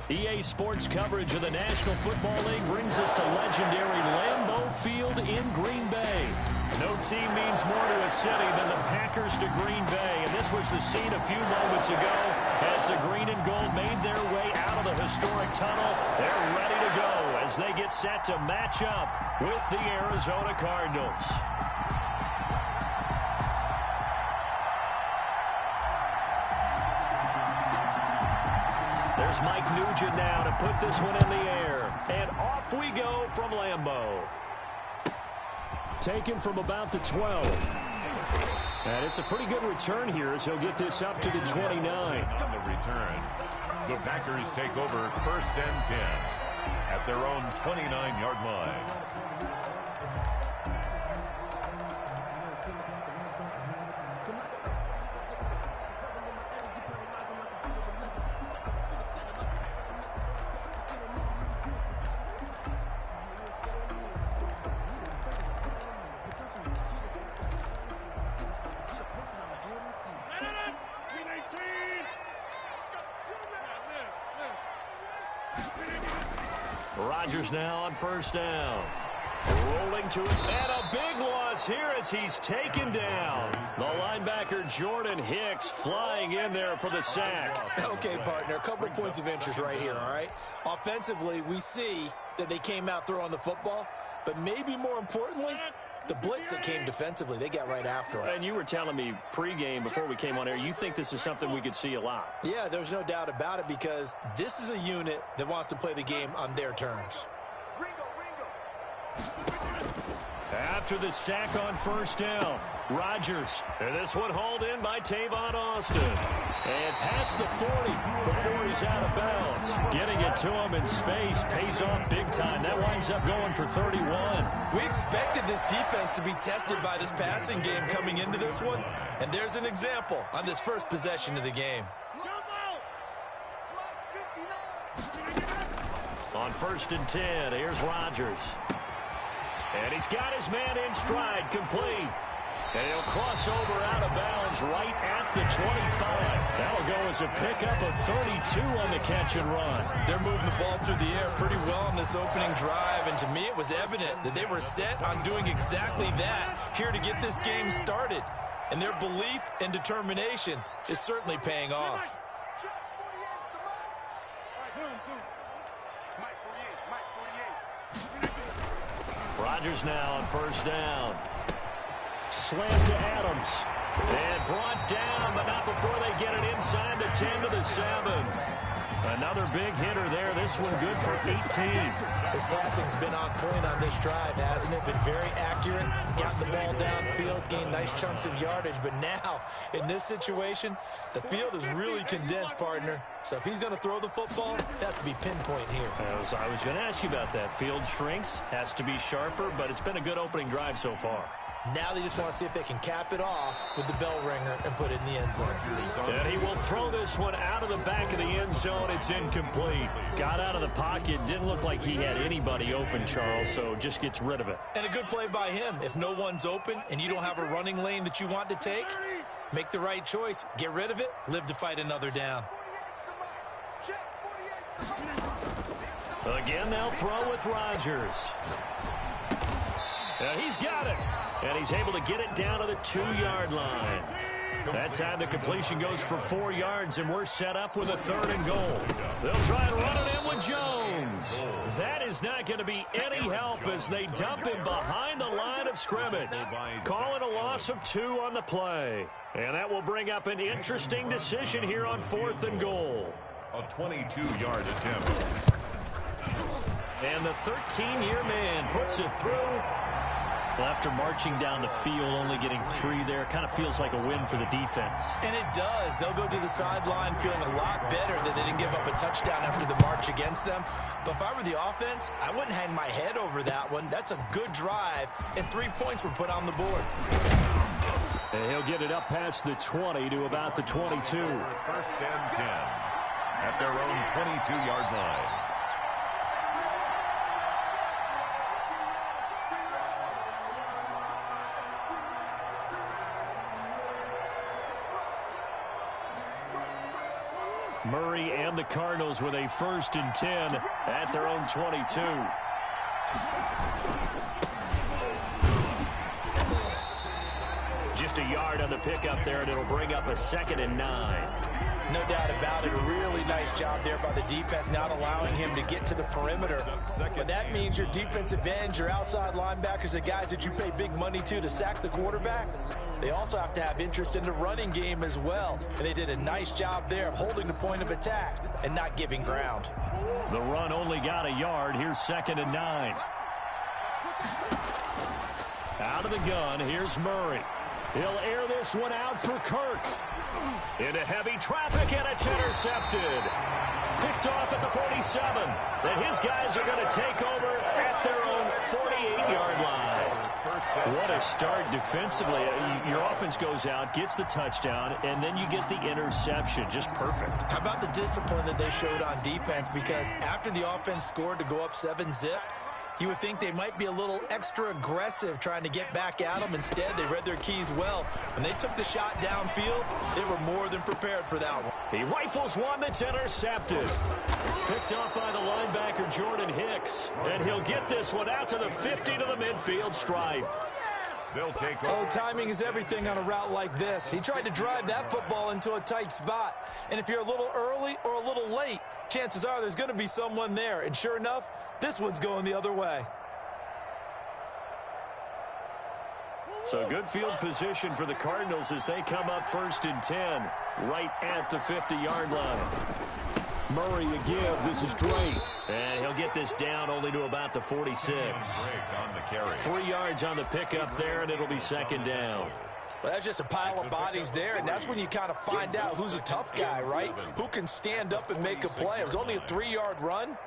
EA Sports coverage of the National Football League brings us to legendary Lambeau Field in Green Bay. No team means more to a city than the Packers to Green Bay, and this was the scene a few moments ago as the green and gold made their way out of the historic tunnel. They're ready to go as they get set to match up with the Arizona Cardinals. There's Mike Nugent now to put this one in the air. And off we go from Lambeau. Taken from about the 12. And it's a pretty good return here as he'll get this up to the 29. On the return, the Packers take over 1st and 10 at their own 29-yard line. Rodgers now on 1st down. Rolling to it, and a big loss here as he's taken down. The linebacker Jordan Hicks flying in there for the sack. Okay, partner, a couple points of interest right here, all right? Offensively, we see that they came out throwing the football, but maybe more importantly, the blitz that came defensively, they got right after it. And you were telling me pregame before we came on air, you think this is something we could see a lot. Yeah, there's no doubt about it because this is a unit that wants to play the game on their terms. After the sack on 1st down, Rodgers. And this one hauled in by Tavon Austin. And past the 40 before he's out of bounds. Getting it to him in space pays off big time. That winds up going for 31. We expected this defense to be tested by this passing game coming into this one. And there's an example on this first possession of the game. On 1st and 10, here's Rodgers. And he's got his man in stride, complete. And he'll cross over out of bounds right at the 25. That'll go as a pickup of 32 on the catch and run. They're moving the ball through the air pretty well on this opening drive, and to me it was evident that they were set on doing exactly that here to get this game started. And their belief and determination is certainly paying off. Rodgers now on 1st down. Slant to Adams. And brought down, but not before they get it inside the 10 to the 7. Another big hitter there. This one good for 18. His passing's been on point on this drive, hasn't it? Been very accurate. Got the ball downfield, gained nice chunks of yardage. But now, in this situation, the field is really condensed, partner. So if he's going to throw the football, that has to be pinpoint here. I was going to ask you about that. Field shrinks, has to be sharper, but it's been a good opening drive so far. Now they just want to see if they can cap it off with the bell ringer and put it in the end zone. And he will throw this one out of the back of the end zone. It's incomplete. Got out of the pocket. Didn't look like he had anybody open, Charles, so just gets rid of it. And a good play by him. If no one's open and you don't have a running lane that you want to take, make the right choice. Get rid of it. Live to fight another down. Again, they'll throw with Rodgers. And he's got it. And he's able to get it down to the 2-yard line. That time the completion goes for 4 yards, and we're set up with a 3rd and goal. They'll try and run it in with Jones. That is not going to be any help as they dump him behind the line of scrimmage. Calling a loss of 2 on the play. And that will bring up an interesting decision here on 4th and goal. A 22-yard attempt. And the 13-year man puts it through. Well, after marching down the field, only getting 3 there, kind of feels like a win for the defense. And it does. They'll go to the sideline feeling a lot better that they didn't give up a touchdown after the march against them. But if I were the offense, I wouldn't hang my head over that one. That's a good drive, and 3 points were put on the board. And he'll get it up past the 20 to about the 22. 1st and 10 at their own 22-yard line. Murray and the Cardinals with a 1st and 10 at their own 22. Just a yard on the pickup there, and it'll bring up a 2nd and 9. No doubt about it. A really nice job there by the defense, not allowing him to get to the perimeter. But that means your defensive ends, your outside linebackers, the guys that you pay big money to sack the quarterback, they also have to have interest in the running game as well. And they did a nice job there of holding the point of attack and not giving ground. The run only got a yard. Here's 2nd and 9. Out of the gun, here's Murray. He'll air this one out for Kirk. Into heavy traffic, and it's intercepted. Picked off at the 47. And his guys are going to take over at their own 48-yard line. What a start defensively. Your offense goes out, gets the touchdown, and then you get the interception. Just perfect. How about the discipline that they showed on defense? Because after the offense scored to go up 7-zip, you would think they might be a little extra aggressive trying to get back at them. Instead, they read their keys well. When they took the shot downfield, they were more than prepared for that one. He rifles one that's intercepted. Picked up by the linebacker, Jordan Hicks. And he'll get this one out to the 50 to the midfield stripe. They'll take over. Oh, timing is everything on a route like this. He tried to drive that football into a tight spot. And if you're a little early or a little late, chances are there's going to be someone there. And sure enough, this one's going the other way. So good field position for the Cardinals as they come up 1st and 10, right at the 50-yard line. Murray a give. This is Drake. And he'll get this down only to about the 46. 3 yards on the pickup there, and it'll be 2nd down. Well, that's just a pile of bodies there, and that's when you kind of find out who's a tough guy, right? Who can stand up and make a play. It was only a 3-yard run,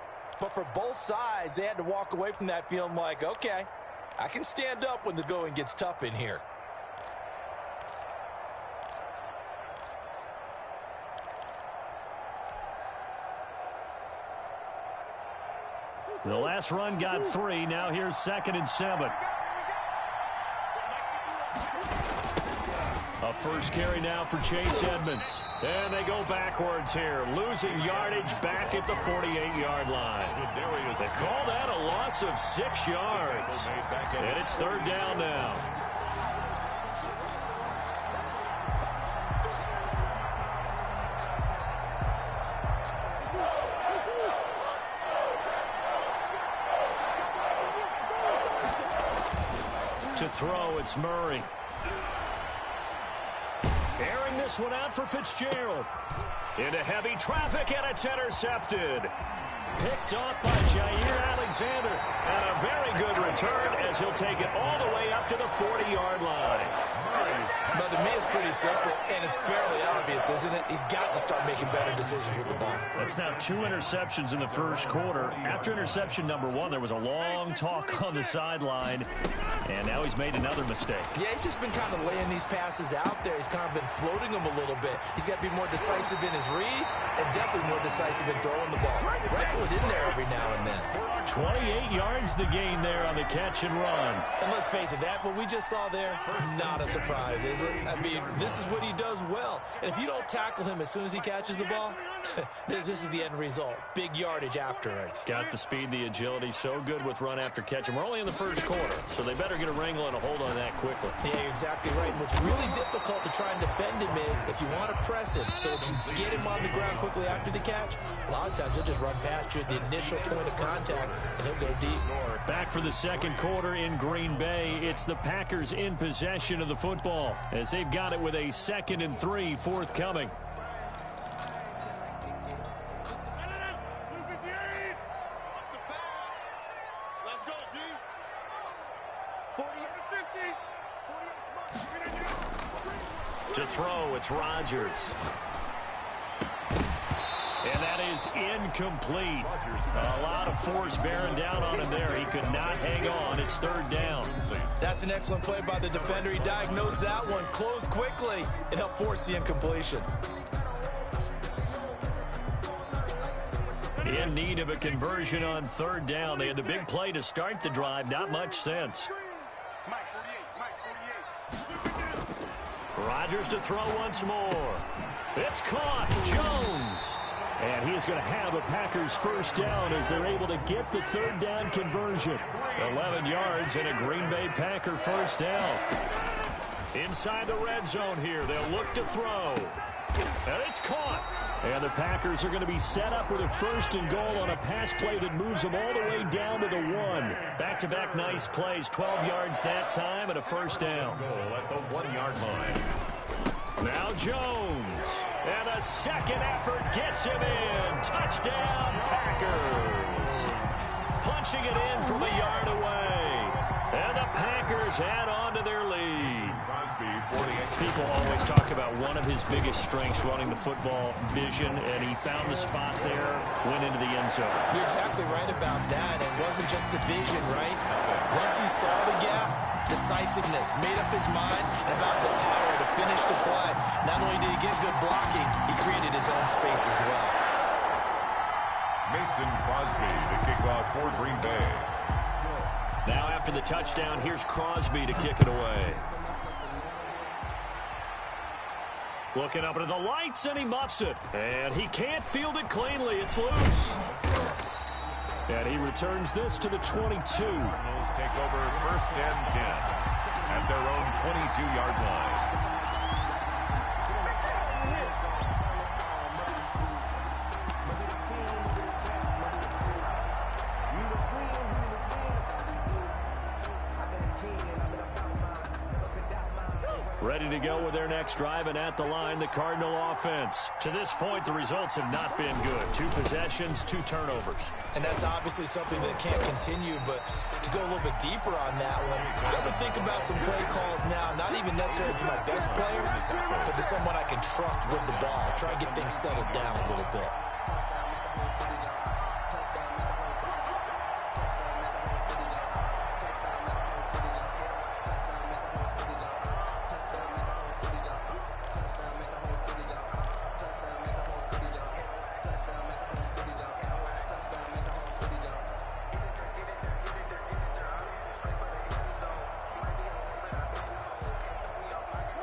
but for both sides, they had to walk away from that feeling like, okay, I can stand up when the going gets tough in here. The last run got 3. Now here's 2nd and 7. A first carry now for Chase Edmonds. And they go backwards here, losing yardage back at the 48-yard line. They call that a loss of 6 yards. And it's 3rd down now. To throw, it's Murray. Airing this one out for Fitzgerald. Into heavy traffic, and it's intercepted. Picked off by Jair Alexander. And a very good return as he'll take it all the way up to the 40-yard line. But to me, it's pretty simple, and it's fairly obvious, isn't it? He's got to start making better decisions with the ball. That's now 2 interceptions in the first quarter. After interception number 1, there was a long talk on the sideline, and now he's made another mistake. Yeah, he's just been kind of laying these passes out there. He's kind of been floating them a little bit. He's got to be more decisive in his reads and definitely more decisive in throwing the ball. Rifle it in there every now and then. 28 yards the gain there on the catch and run. And let's face it, that what we just saw there, not a surprise, is it? I mean, this is what he does well. And if you don't tackle him as soon as he catches the ball, this is the end result. Big yardage after it. Got the speed, the agility, so good with run after catch. And we're only in the first quarter, so they better get a wrangle and a hold on that quickly. Yeah, you're exactly right. And what's really difficult to try and defend him is if you want to press him so that you get him on the ground quickly after the catch, a lot of times he'll just run past you at the initial point of contact, and he'll go deep. Back for the second quarter in Green Bay. It's the Packers in possession of the football as they've got it with a 2nd and 3 forthcoming. To throw, it's Rodgers. And that is incomplete. A lot of force bearing down on him there. He could not hang on. It's 3rd down. That's an excellent play by the defender. He diagnosed that one, closed quickly, and helped force the incompletion. In need of a conversion on 3rd down. They had the big play to start the drive. Not much sense. Rodgers to throw once more. It's caught. Jones. And he is going to have a Packers first down as they're able to get the third down conversion. 11 yards and a Green Bay Packer first down. Inside the red zone here, they'll look to throw. And it's caught. And the Packers are going to be set up with a first and goal on a pass play that moves them all the way down to the 1. Back-to-back nice plays, 12 yards that time and a first down. Goal at the 1-yard line. Now Jones. And a second effort gets him in. Touchdown, Packers. Punching it in from a yard away. And the Packers add on to their lead. People always talk about one of his biggest strengths, running the football, vision, and he found the spot there, went into the end zone. You're exactly right about that. It wasn't just the vision, right? Once he saw the gap, decisiveness, made up his mind, and about the power to finish the play. Not only did he get good blocking, he created his own space as well. Mason Crosby, the kickoff for Green Bay. Now after the touchdown, here's Crosby to kick it away. Looking up into the lights, and he muffs it. And he can't field it cleanly. It's loose. And he returns this to the 22. Cardinals take over first and 10 at their own 22-yard line. Ready to go with their next drive, and at the line, the Cardinal offense. To this point, the results have not been good. 2 possessions, 2 turnovers. And that's obviously something that can't continue, but to go a little bit deeper on that one, I would think about some play calls now, not even necessarily to my best player, but to someone I can trust with the ball. Try and get things settled down a little bit.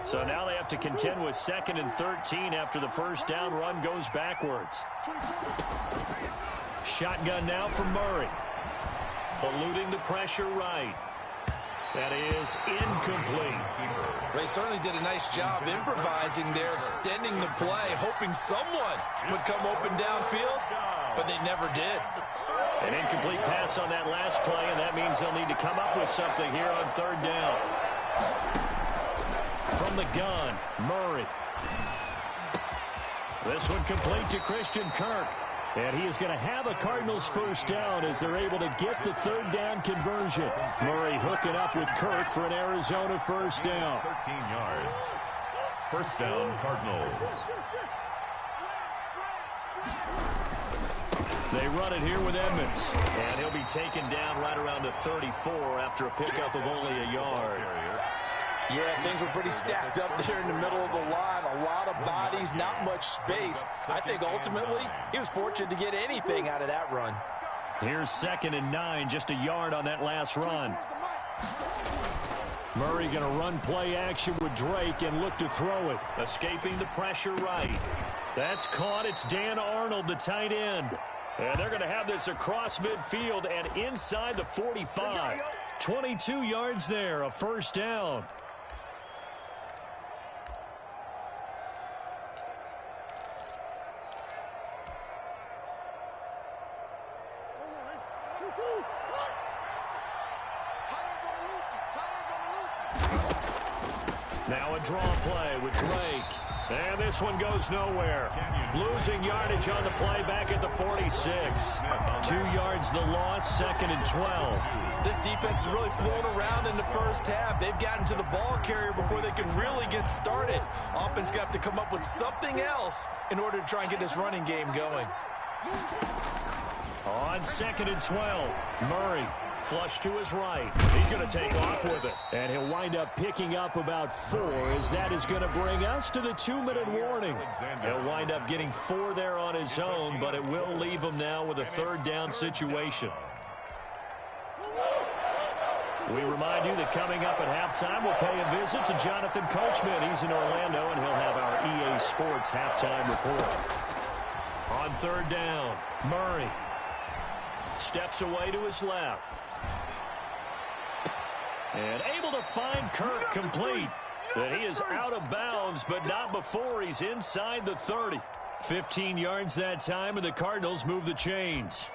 So now they have to contend with 2nd and 13 after the first down run goes backwards. Shotgun now from Murray. Eluding the pressure right. That is incomplete. They certainly did a nice job improvising there, extending the play, hoping someone would come open downfield, but they never did. An incomplete pass on that last play, and that means they'll need to come up with something here on 3rd down. From the gun, Murray. This one complete to Christian Kirk. And he is going to have a Cardinals first down as they're able to get the 3rd down conversion. Murray hooking up with Kirk for an Arizona first down. 13 yards. First down, Cardinals. They run it here with Edmonds. And he'll be taken down right around the 34 after a pickup of only a yard. Yeah, things were pretty stacked up there in the middle of the line. A lot of bodies, not much space. I think ultimately he was fortunate to get anything out of that run. Here's 2nd and 9, just a yard on that last run. Murray going to run play action with Drake and look to throw it. Escaping the pressure right. That's caught. It's Dan Arnold, the tight end. And they're going to have this across midfield and inside the 45. 22 yards there, a first down. Now a draw play with Drake. And this one goes nowhere. Losing yardage on the play back at the 46. 2 yards the loss, 2nd and 12. This defense is really flown around in the first half. They've gotten to the ball carrier before they can really get started. Offense got to come up with something else in order to try and get this running game going. On 2nd and 12, Murray. Flush to his right. He's going to take off with it. And he'll wind up picking up about 4 as that is going to bring us to the 2-minute warning. He'll wind up getting 4 there on his own, but it will leave him now with a 3rd down situation. We remind you that coming up at halftime, we'll pay a visit to Jonathan Coachman. He's in Orlando, and he'll have our EA Sports halftime report. On third down, Murray steps away to his left. And able to find Kirk complete. But he is out of bounds, but not before he's inside the 30. 15 yards that time, and the Cardinals move the chains.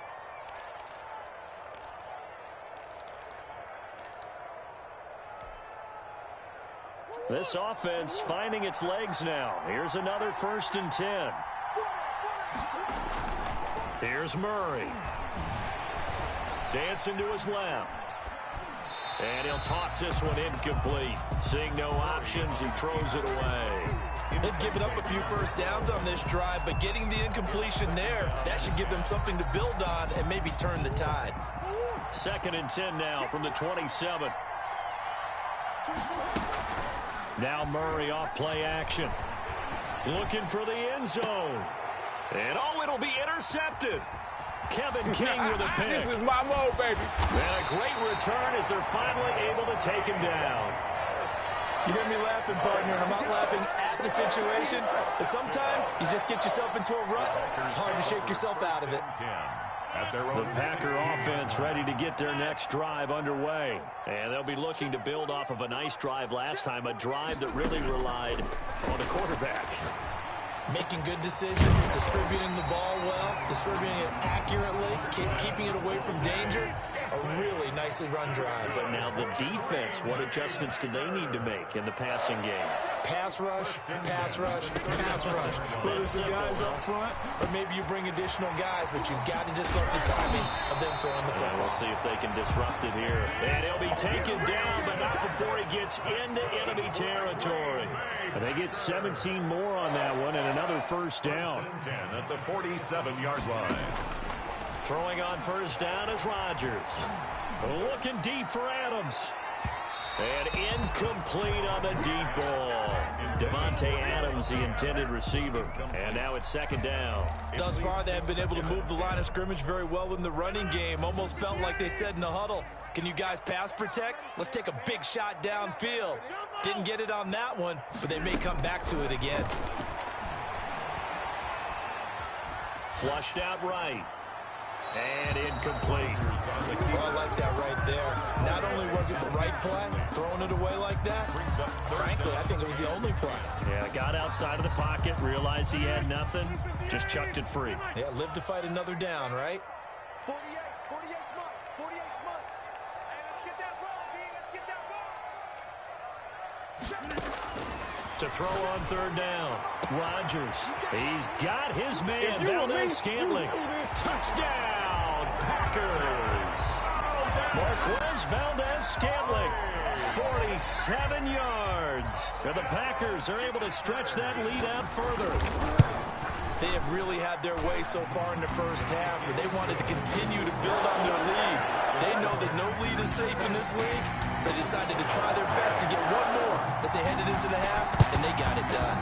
This offense finding its legs now. Here's another 1st and 10. Here's Murray. Dancing to his left. And he'll toss this one incomplete. Seeing no options, he throws it away. They've given up a few first downs on this drive, but getting the incompletion there, that should give them something to build on and maybe turn the tide. 2nd and 10 now from the 27. Now Murray off play action. Looking for the end zone. And it'll be intercepted. Kevin King with a pick. This is my mode, baby. And a great return as they're finally able to take him down. You hear me laughing, partner, and I'm not laughing at the situation, but sometimes you just get yourself into a rut. It's hard to shake yourself out of it. The Packer offense ready to get their next drive underway. And they'll be looking to build off of a nice drive last time, a drive that really relied on the quarterback. Making good decisions, distributing the ball well, distributing it accurately, keeping it away from danger. A really nicely run drive. But now the defense, what adjustments do they need to make in the passing game? Pass rush, pass rush, pass rush. Whether it's the guys up front or maybe you bring additional guys, but you've got to disrupt the timing of them throwing the football. We'll see if they can disrupt it here. And he'll be taken down, but not before he gets into enemy territory. And they get 17 more on that one and another first down. 10 at the 47-yard line. Throwing on first down is Rodgers. Looking deep for Adams. And incomplete on the deep ball. Devontae Adams, the intended receiver. And now it's 2nd down. Thus far, they have been able to move the line of scrimmage very well in the running game. Almost felt like they said in the huddle, can you guys pass protect? Let's take a big shot downfield. Didn't get it on that one, but they may come back to it again. Flushed out right. And incomplete. Well, I like that right there. Not only was it the right play, throwing it away like that, frankly, I think it was the only play. Yeah, got outside of the pocket, realized he had nothing, just chucked it free. Yeah, live to fight another down, right? 48 months. Hey, let's get that ball, D. Let's get that ball. To throw on third down, Rodgers. He's got his man, Valdez-Scantling. Touchdown, Packers. Marquez Valdez-Scantling, 47 yards. And the Packers are able to stretch that lead out further. They have really had their way so far in the first half, but they wanted to continue to build on their lead. They know that no lead is safe in this league, so they decided to try their best to get one more as they headed into the half, and they got it done.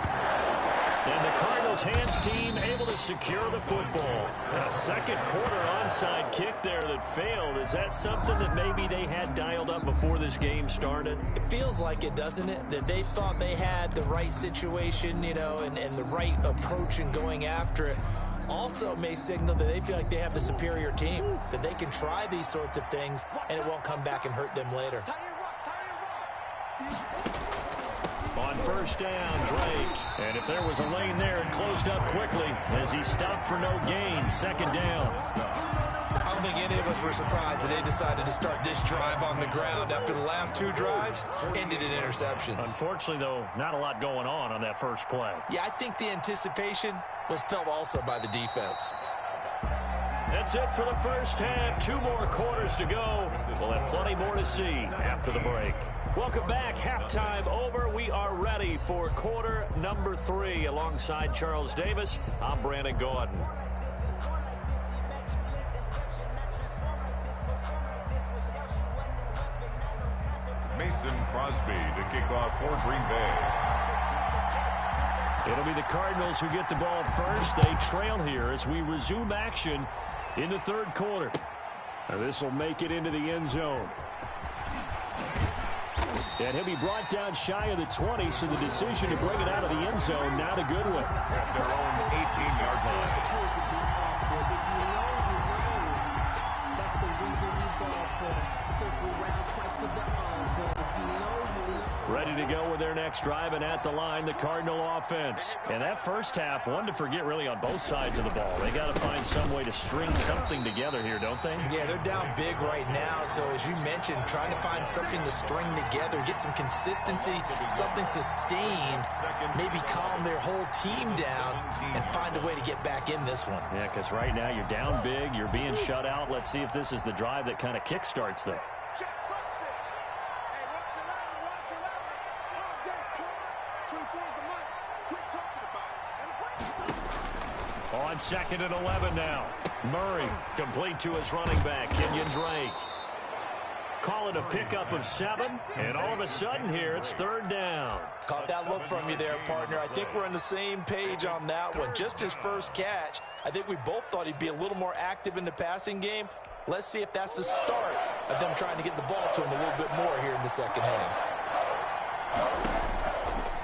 And the Cardinals hands team able to secure the football. And a second quarter onside kick there that failed. Is that something that maybe they had dialed up before this game started? It feels like it, doesn't it? That they thought they had the right situation, you know, and the right approach in going after it. Also may signal that they feel like they have the superior team, that they can try these sorts of things, and it won't come back and hurt them later. On first down, Drake. And if there was a lane there, it closed up quickly as he stopped for no gain. 2nd down. I don't think any of us were surprised that they decided to start this drive on the ground after the last two drives ended in interceptions. Unfortunately, though, not a lot going on that first play. Yeah, I think the anticipation was felt also by the defense. That's it for the first half. 2 more quarters to go. We'll have plenty more to see after the break. Welcome back. Halftime over. We are ready for quarter number 3. Alongside Charles Davis, I'm Brandon Gordon. Mason Crosby to kick off for Green Bay. It'll be the Cardinals who get the ball first. They trail here as we resume action in the third quarter. This will make it into the end zone. And he'll be brought down shy of the 20, so the decision to bring it out of the end zone, not a good one. At their own 18-yard line. Ready to go with their next drive, and at the line, the Cardinal offense. And that first half, one to forget really on both sides of the ball. They got to find some way to string something together here, don't they? Yeah, they're down big right now. So as you mentioned, trying to find something to string together, get some consistency, something sustained, maybe calm their whole team down and find a way to get back in this one. Yeah, because right now you're down big, you're being shut out. Let's see if this is the drive that kind of kickstarts them. On 2nd and 11 now. Murray complete to his running back, Kenyon Drake. Call it a pickup of 7, and all of a sudden here it's 3rd down. Caught that look from you there, partner. I think we're on the same page on that one. Just his first catch. I think we both thought he'd be a little more active in the passing game. Let's see if that's the start of them trying to get the ball to him a little bit more here in the second half.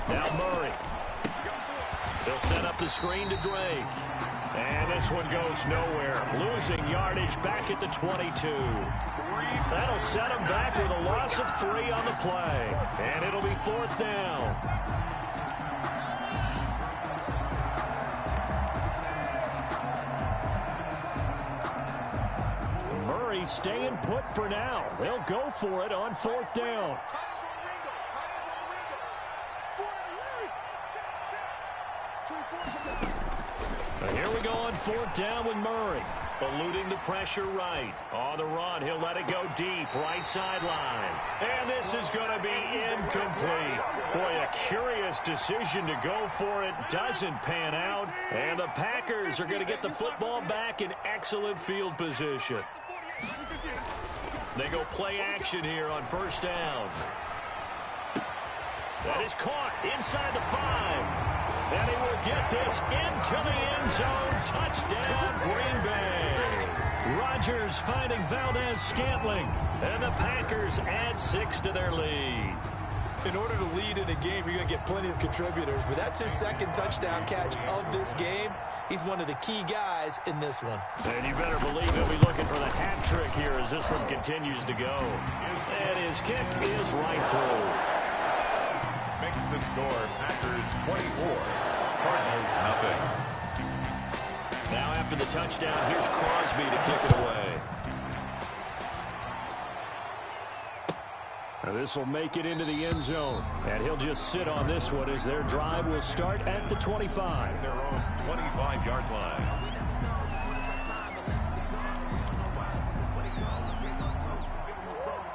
Now Murray. He'll set up the screen to Drake. And this one goes nowhere. Losing yardage back at the 22. That'll set him back with a loss of 3 on the play. And it'll be 4th down. Murray staying put for now. They'll go for it on 4th down. Here we go on 4th down with Murray. Eluding the pressure right. On the run, he'll let it go deep. Right sideline. And this is going to be incomplete. Boy, a curious decision to go for it. Doesn't pan out. And the Packers are going to get the football back in excellent field position. They go play action here on 1st down. That is caught inside the 5. And he will get this into the end zone. Touchdown, Green Bay. Rodgers finding Valdez-Scantling. And the Packers add 6 to their lead. In order to lead in a game, you're going to get plenty of contributors. But that's his 2nd touchdown catch of this game. He's one of the key guys in this one. And you better believe he'll be looking for the hat trick here as this one continues to go. And his kick is right through. Makes the score Packers 24, Cardinals nothing. Now after the touchdown, here's Crosby to kick it away. Now this will make it into the end zone, and he'll just sit on this one as their drive will start at the 25. Their own 25-yard line.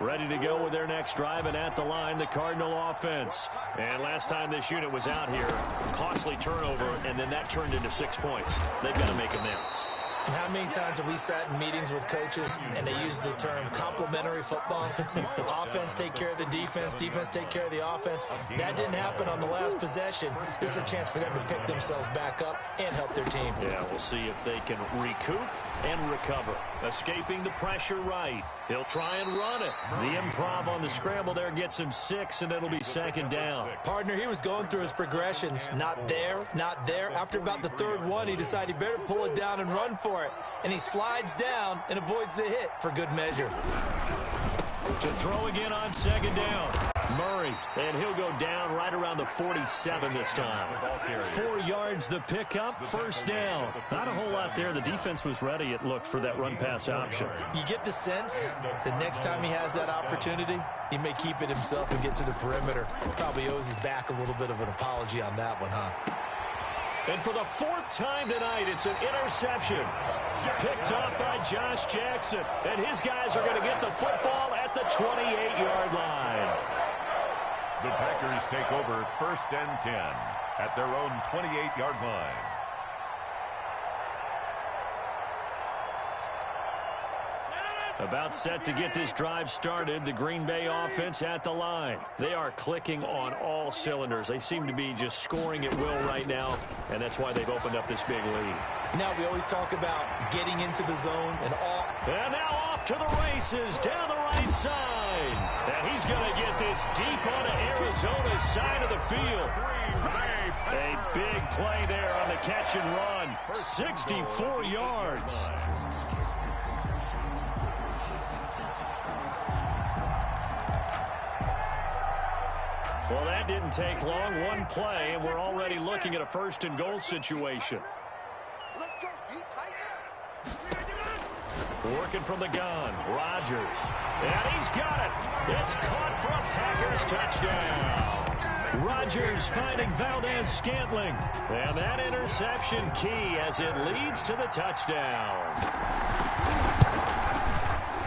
Ready to go with their next drive, and at the line, the Cardinal offense. And last time this unit was out here, costly turnover, and then that turned into 6 points. They've got to make amends. And how many times have we sat in meetings with coaches and they use the term complementary football? Offense take care of the defense, defense take care of the offense. That didn't happen on the last possession. This is a chance for them to pick themselves back up and help their team. Yeah, we'll see if they can recoup and recover. Escaping the pressure right. He'll try and run it. The improv on the scramble there gets him 6, and it'll be 2nd down. Partner, he was going through his progressions. Not there, not there. After about the 3rd one, he decided he better pull it down and run for it. And he slides down and avoids the hit for good measure. To throw again on 2nd down. Murray, and he'll go down right around the 47 this time. 4 yards the pickup, 1st down. Not a whole lot there. The defense was ready, it looked, for that run-pass option. You get the sense that next time he has that opportunity, he may keep it himself and get to the perimeter. Probably owes his back a little bit of an apology on that one, huh? And for the 4th time tonight, it's an interception. Picked up by Josh Jackson. And his guys are going to get the football at the 28-yard line. The Packers take over 1st and 10 at their own 28-yard line. About set to get this drive started, the Green Bay offense at the line. They are clicking on all cylinders. They seem to be just scoring at will right now, and that's why they've opened up this big lead. Now we always talk about getting into the zone and all. And now off to the races down the right side. And he's going to get this deep onto Arizona's side of the field. A big play there on the catch and run. 64 yards. Well, that didn't take long. One play, and we're already looking at a first and goal situation. Let's go, D, tighten up. Working from the gun, Rodgers. And he's got it. It's caught for a Packers touchdown. Rodgers finding Valdez-Scantling. And that interception key as it leads to the touchdown.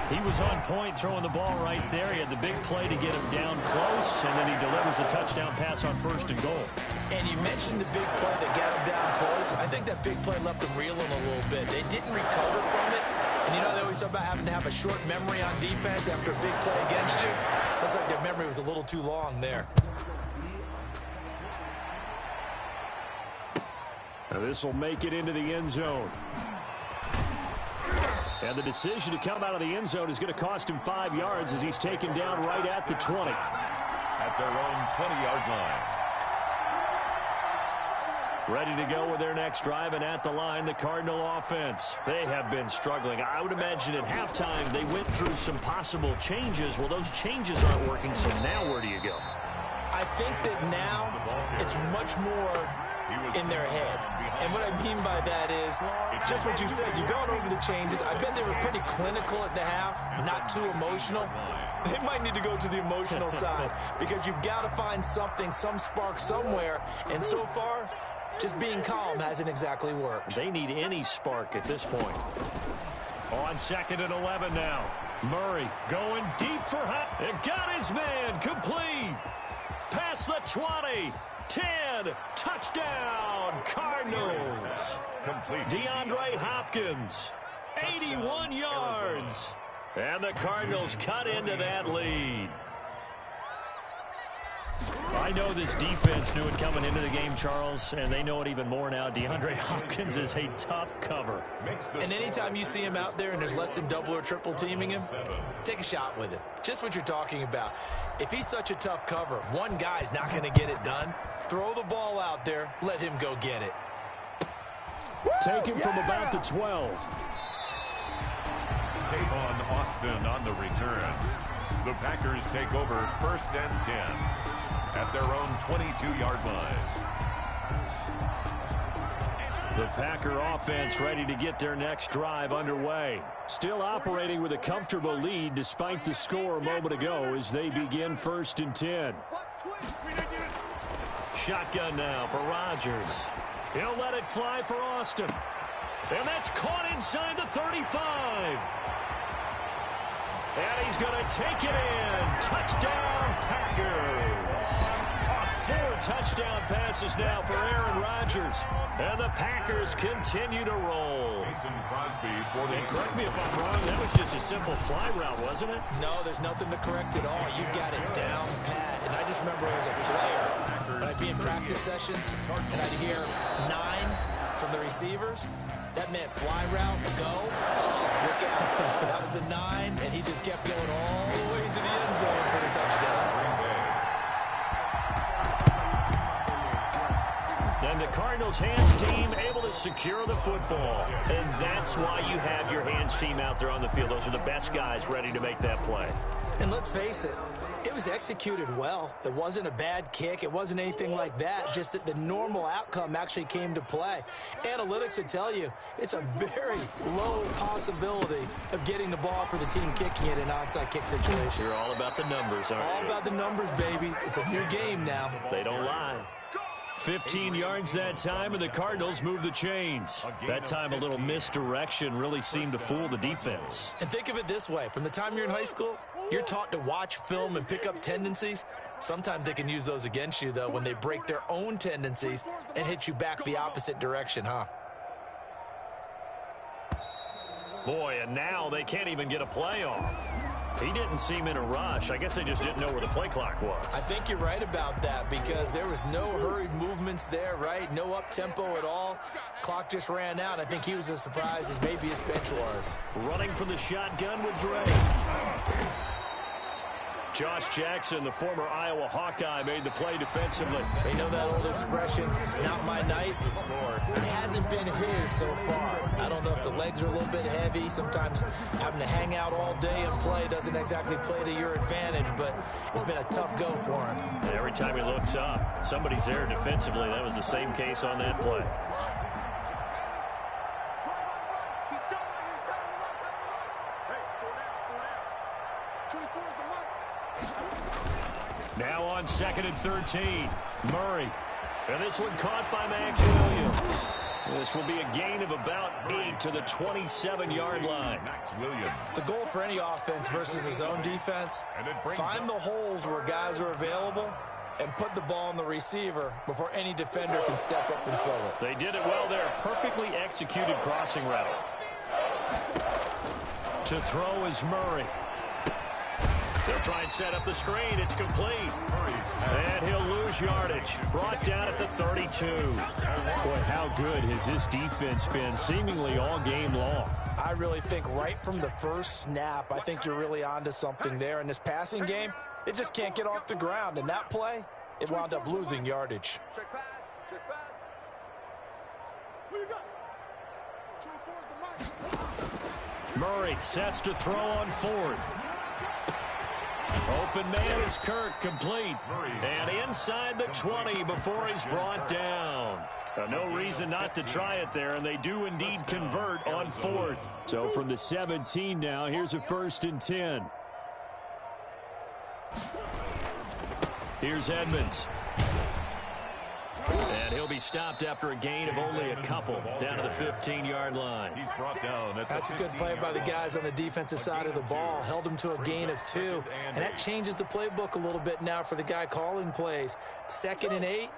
He was on point throwing the ball right there. He had the big play to get him down close, and then he delivers a touchdown pass on first and goal. And you mentioned the big play that got him down close. I think that big play left him reeling a little bit. They didn't recover from it. And you know, they always talk about having to have a short memory on defense after a big play against you. Looks like their memory was a little too long there. Now this will make it into the end zone. And the decision to come out of the end zone is going to cost him 5 yards as he's taken down right at the 20. At their own 20-yard line. Ready to go with their next drive, and at the line, the Cardinal offense. They have been struggling. I would imagine at halftime they went through some possible changes. Well, those changes aren't working, so now where do you go? I think that now it's much more in their head. And what I mean by that is just what you said. You've gone over the changes. I bet they were pretty clinical at the half, not too emotional. They might need to go to the emotional side because you've got to find something, some spark somewhere. And so far, just being calm hasn't exactly worked. They need any spark at this point. On 2nd and 11 now. Murray going deep for Hunt. It got his man complete. Past the 20. 10, touchdown, Cardinals. Complete. DeAndre Hopkins, 81 yards. And the Cardinals cut into that lead. I know this defense knew it coming into the game, Charles, and they know it even more now. DeAndre Hopkins is a tough cover. And anytime you see him out there and there's less than double or triple teaming him, take a shot with it. Just what you're talking about. If he's such a tough cover, one guy's not going to get it done. Throw the ball out there. Let him go get it. Taken from about the 12. Tavon Austin on the return. The Packers take over 1st and 10 at their own 22-yard line. The Packer offense ready to get their next drive underway. Still operating with a comfortable lead despite the score a moment ago as they begin 1st and 10. Shotgun now for Rodgers. He'll let it fly for Austin. And that's caught inside the 35. And he's going to take it in. Touchdown, Packers. 4 touchdown passes now for Aaron Rodgers. And the Packers continue to roll. And correct me if I'm wrong, that was just a simple fly route, wasn't it? No, there's nothing to correct at all. You got it down pat. And I just remember as a player, when I'd be in practice sessions, and I'd hear 9 from the receivers, that meant fly route, go, look out. That was the 9, and he just kept going all the way into the end zone for the touchdown. And the Cardinals hands team able to secure the football. And that's why you have your hands team out there on the field. Those are the best guys ready to make that play. And let's face it, it was executed well. It wasn't a bad kick. It wasn't anything like that. Just that the normal outcome actually came to play. Analytics would tell you it's a very low possibility of getting the ball for the team kicking it in an onside kick situation. You're all about the numbers, aren't you? All about the numbers, baby. It's a new game now. They don't lie. 15 yards that time, and the Cardinals move the chains. That time, a little misdirection really seemed to fool the defense. And think of it this way. From the time you're in high school, you're taught to watch film and pick up tendencies. Sometimes they can use those against you, though, when they break their own tendencies and hit you back the opposite direction, huh? Boy, and now they can't even get a play off. He didn't seem in a rush. I guess they just didn't know where the play clock was. I think you're right about that because there was no hurried movements there, right? No up-tempo at all. Clock just ran out. I think he was as surprised as maybe his bench was. Running from the shotgun with Dre. Josh Jackson, the former Iowa Hawkeye, made the play defensively. They know that old expression, it's not my night. It hasn't been his so far. I don't know if the legs are a little bit heavy. Sometimes having to hang out all day and play doesn't exactly play to your advantage, but it's been a tough go for him. And every time he looks up, somebody's there defensively. That was the same case on that play. Now on 2nd and 13, Murray. And this one caught by Max Williams. This will be a gain of about 8 to the 27-yard line. Max Williams. The goal for any offense versus his own defense, find the holes where guys are available and put the ball on the receiver before any defender can step up and fill it. They did it well there. Perfectly executed crossing route. To throw is Murray. They'll try and set up the screen. It's complete. And he'll lose yardage. Brought down at the 32. Boy, how good has this defense been seemingly all game long? I really think right from the first snap, I think you're really onto something there. In this passing game, it just can't get off the ground. And that play, it wound up losing yardage. Check pass. Check pass. Who you got? 24's the mic. Murray sets to throw on 4th. Open man is Kirk, complete. And inside the 20 before he's brought down. No reason not to try it there, and they do indeed convert on 4th. So from the 17 now, here's a 1st and 10. Here's Edmonds. And he'll be stopped after a gain of only a couple, down to the 15-yard line. He's brought down. That's a good play by the guys on the defensive side of the ball. Held him to a gain of 2. And that changes the playbook a little bit now for the guy calling plays. 2nd and 8.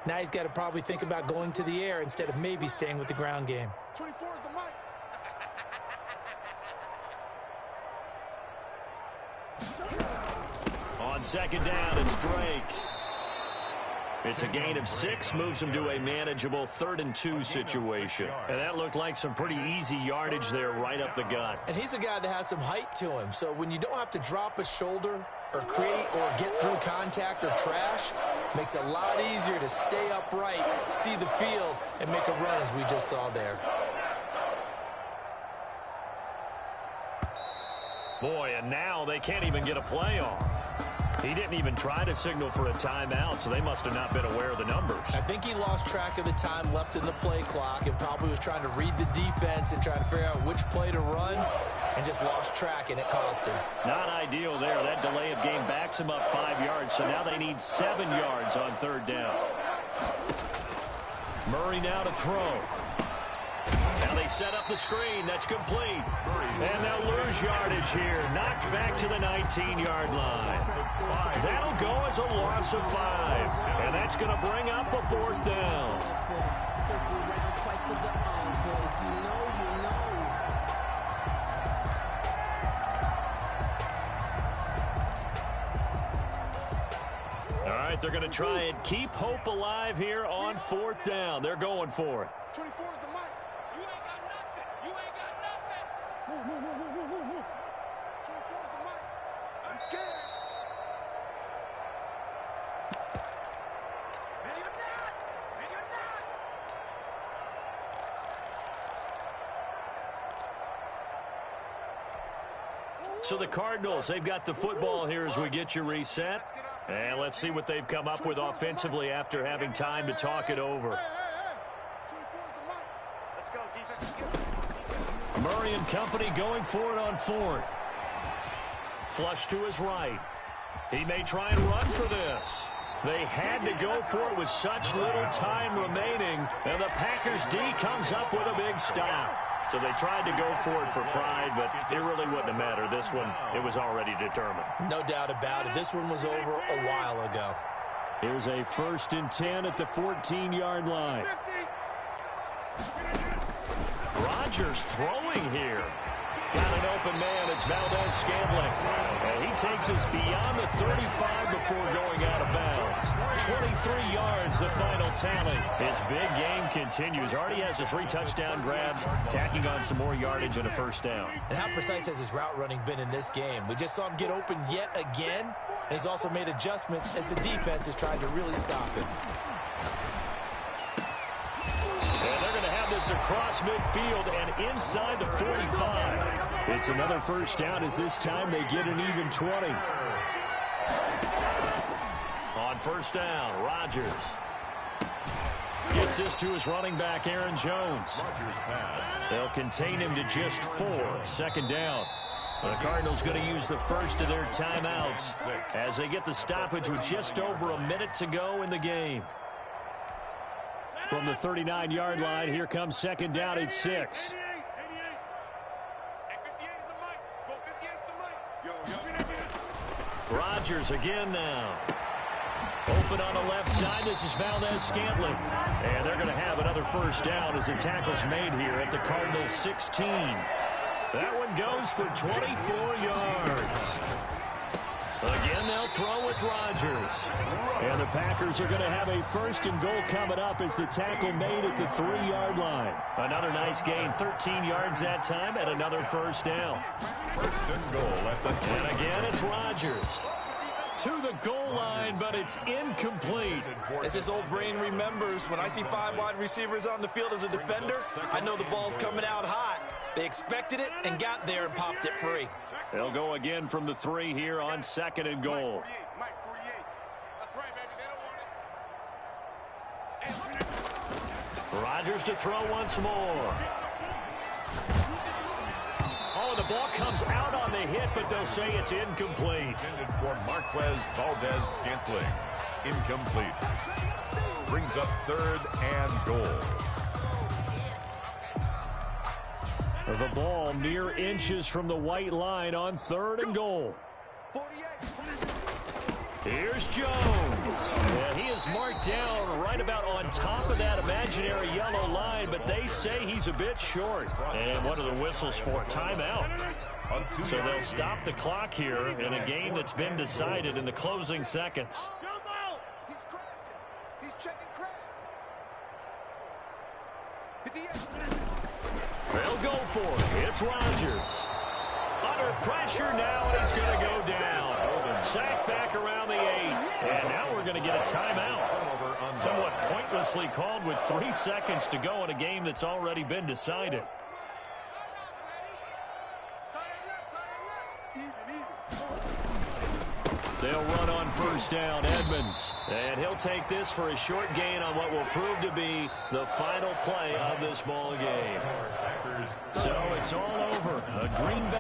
Now he's got to probably think about going to the air instead of maybe staying with the ground game. 24's the mic. On 2nd down, it's Drake. It's a gain of 6, moves him to a manageable 3rd and 2 situation. And that looked like some pretty easy yardage there right up the gut. And he's a guy that has some height to him. So when you don't have to drop a shoulder or create or get through contact or trash, makes it a lot easier to stay upright, see the field, and make a run as we just saw there. Boy, and now they can't even get a play off. He didn't even try to signal for a timeout, so they must have not been aware of the numbers. I think he lost track of the time left in the play clock and probably was trying to read the defense and trying to figure out which play to run and just lost track, and it cost him. Not ideal there. That delay of game backs him up 5 yards, so now they need 7 yards on 3rd down. Murray now to throw. Now they set up the screen. That's complete. And they'll lose yardage here. Knocked back to the 19-yard line. That'll go as a loss of 5. And that's going to bring up a 4th down. All right, they're going to try and keep hope alive here on 4th down. They're going for it. 24's the mic. You ain't got nothing. You ain't got nothing. 24's the mic. I'm scared. Man, you're not. Man, you're not. So the Cardinals, they've got the football here as we get you reset. And let's see what they've come up with offensively after having time to talk it over. 24's the mic. Let's go, defense. Murray and company going for it on 4th. Flush to his right. He may try and run for this. They had to go for it with such little time remaining. And the Packers D comes up with a big stop. So they tried to go for it for pride, but it really wouldn't have mattered. This one, it was already determined. No doubt about it. This one was over a while ago. Here's a 1st and 10 at the 14-yard line. Rodgers throwing here. Got an open man. It's Valdez-Scantling. And he takes us beyond the 35 before going out of bounds. 23 yards, the final tally. His big game continues. Already has the 3 touchdown grabs, tacking on some more yardage and a first down. And how precise has his route running been in this game? We just saw him get open yet again, and he's also made adjustments as the defense has tried to really stop him. And they're going to have this across midfield and inside the 45. It's another first down as this time they get an even 20. On first down, Rodgers gets this to his running back, Aaron Jones. They'll contain him to just 4. Second down. The Cardinals going to use the first of their timeouts as they get the stoppage with just over a minute to go in the game. From the 39-yard line, here comes second down at 6. Rodgers again now. Open on the left side. This is Valdez-Scantling. And they're going to have another first down as the tackle's made here at the Cardinals' 16. That one goes for 24 yards. Again, they'll throw with Rodgers. And the Packers are going to have a first and goal coming up as the tackle made at the 3-yard line. Another nice gain, 13 yards that time, and another first down. First and goal at the 10. And again, it's Rodgers to the goal line, but it's incomplete. As his old brain remembers, when I see 5 wide receivers on the field as a defender, I know the ball's coming out hot. They expected it and got there and popped it free. They'll go again from the 3 here on second and goal. That's right, baby. They don't want it. Rodgers to throw once more. Oh, the ball comes out on the hit, but they'll say it's incomplete. Intended for Marquez Valdez-Scantling. Incomplete. Brings up third and goal. The ball mere inches from the white line on third and goal. 48. Here's Jones. And he is marked down right about on top of that imaginary yellow line, but they say he's a bit short. And what are the whistles for? Timeout. So they'll stop the clock here in a game that's been decided in the closing seconds. He's crashing. He's checking crash. 58. They'll go for it. It's Rodgers. Under pressure now, and he's going to go down. Sacked back around the 8. And now we're going to get a timeout. Somewhat pointlessly called with 3 seconds to go in a game that's already been decided. They'll run on first down, Edmonds. And he'll take this for a short gain on what will prove to be the final play of this ball game. So it's all over. A Green Bay